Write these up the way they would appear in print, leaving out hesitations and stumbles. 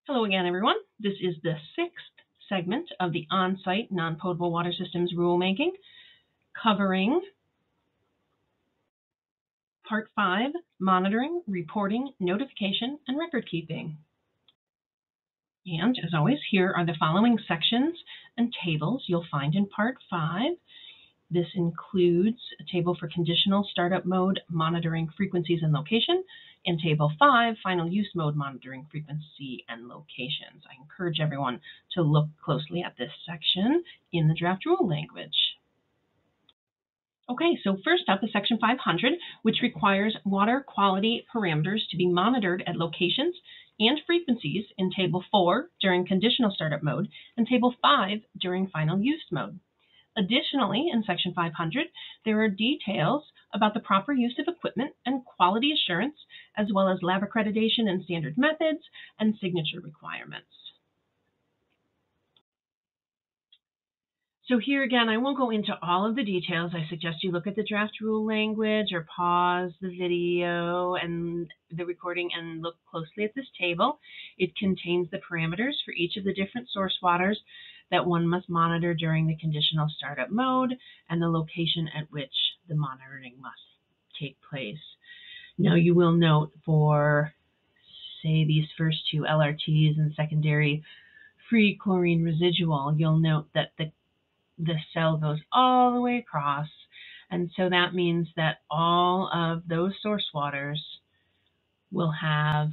Hello again, everyone. This is the sixth segment of the on-site non-potable water systems rulemaking, covering Part 5, monitoring, reporting, notification, and record keeping. And as always, here are the following sections and tables you'll find in Part 5. This includes a table for conditional startup mode monitoring frequencies and location, and Table 5, final use mode monitoring frequency and locations. I encourage everyone to look closely at this section in the draft rule language. Okay, so first up is Section 500, which requires water quality parameters to be monitored at locations and frequencies in Table 4 during conditional startup mode and Table 5 during final use mode. Additionally, in Section 500, there are details about the proper use of equipment and quality assurance, as well as lab accreditation and standard methods and signature requirements. So here again, I won't go into all of the details. I suggest you look at the draft rule language or pause the video and the recording and look closely at this table. It contains the parameters for each of the different source waters that one must monitor during the conditional startup mode and the location at which the monitoring must take place. Now you will note for, say, these first two LRTs and secondary free chlorine residual, you'll note that the cell goes all the way across, and so that means that all of those source waters will have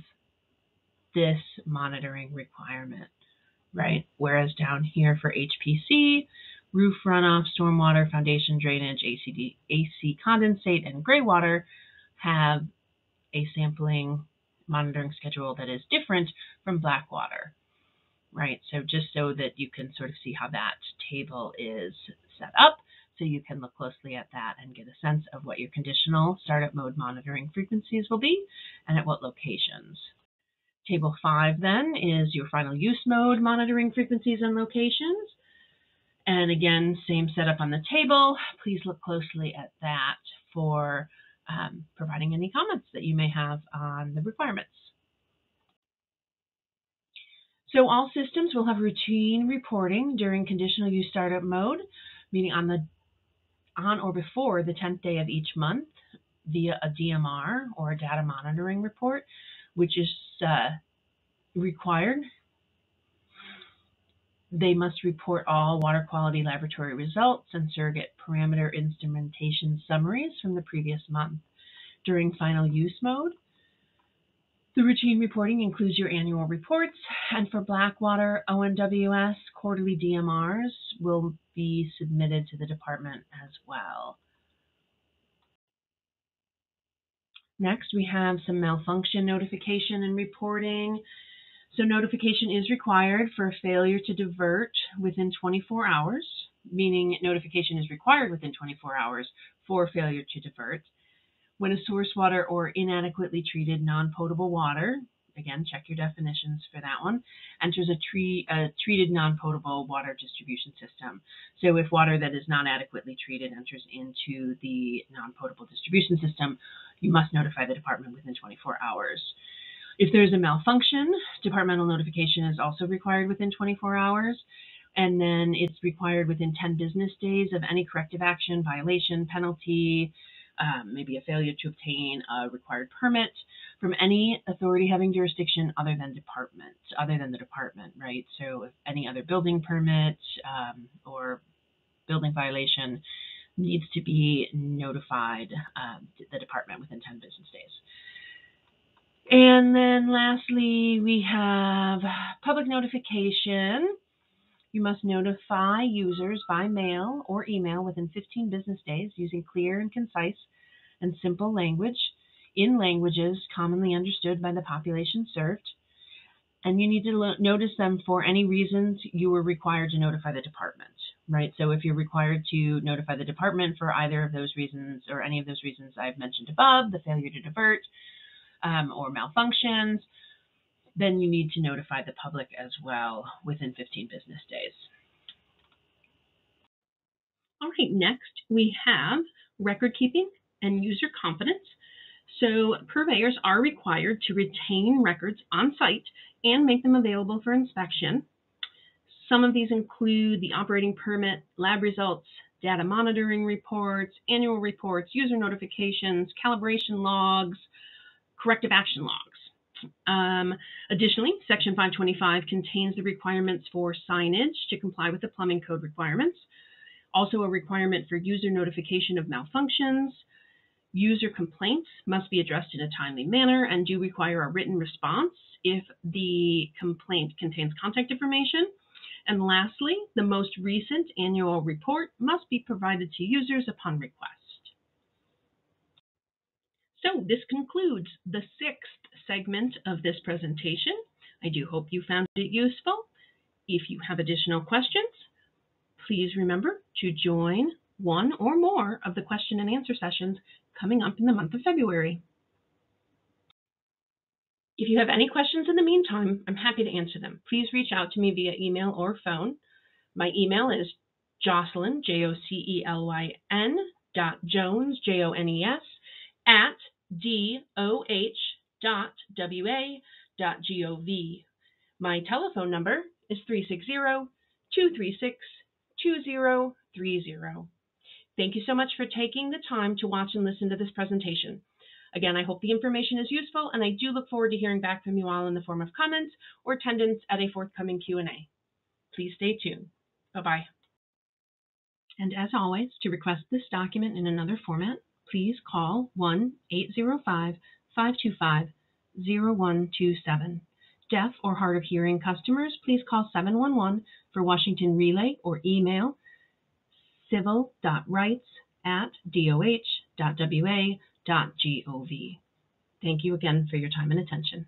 this monitoring requirement, right? Whereas down here for HPC, roof runoff, stormwater, foundation drainage, AC condensate, and gray water have a sampling monitoring schedule that is different from black water, right? So just so that you can sort of see how that table is set up, so you can look closely at that and get a sense of what your conditional startup mode monitoring frequencies will be and at what locations. Table 5 then is your final use mode monitoring frequencies and locations. And again, same setup on the table. Please look closely at that for providing any comments that you may have on the requirements. So all systems will have routine reporting during conditional use startup mode, meaning on or before the 10th day of each month via a DMR or a data monitoring report, which is required. They must report all water quality laboratory results and surrogate parameter instrumentation summaries from the previous month. During final use mode, the routine reporting includes your annual reports, and for Blackwater ONWS, quarterly DMRs will be submitted to the department as well. Next, we have some malfunction notification and reporting. So notification is required for a failure to divert within 24 hours, meaning notification is required within 24 hours for failure to divert. When a source water or inadequately treated non-potable water, again, check your definitions for that one, enters a treated non-potable water distribution system. So if water that is not adequately treated enters into the non-potable distribution system, you must notify the department within 24 hours. If there's a malfunction, departmental notification is also required within 24 hours, and then it's required within 10 business days of any corrective action, violation, penalty, maybe a failure to obtain a required permit from any authority having jurisdiction other than the department, right? So if any other building permit or building violation needs to be notified the department within 10 business days. And then lastly, we have public notification. You must notify users by mail or email within 15 business days using clear and concise and simple language in languages commonly understood by the population served. And you need to notice them for any reasons you were required to notify the department, right? So if you're required to notify the department for either of those reasons or any of those reasons I've mentioned above, the failure to divert or malfunctions, then you need to notify the public as well within 15 business days. All right, next we have record keeping and user confidence. So purveyors are required to retain records on site and make them available for inspection. Some of these include the operating permit, lab results, data monitoring reports, annual reports, user notifications, calibration logs, corrective action logs. Additionally, Section 525 contains the requirements for signage to comply with the plumbing code requirements, also a requirement for user notification of malfunctions. User complaints must be addressed in a timely manner and do require a written response if the complaint contains contact information. And lastly, the most recent annual report must be provided to users upon request. So this concludes the 6th segment of this presentation. I do hope you found it useful. If you have additional questions, please remember to join one or more of the question and answer sessions coming up in the month of February. If you have any questions in the meantime, I'm happy to answer them. Please reach out to me via email or phone. My email is Jocelyn, Jocelyn, .jones, Jones, at doh.wa.gov. My telephone number is 360-236-2030. Thank you so much for taking the time to watch and listen to this presentation. Again, I hope the information is useful, and I do look forward to hearing back from you all in the form of comments or attendance at a forthcoming Q&A. Please stay tuned. Bye-bye. And as always, to request this document in another format, please call 1-805-525-0127. Deaf or hard of hearing customers, please call 711 for Washington Relay or email civil.rights@doh.wa.gov. Thank you again for your time and attention.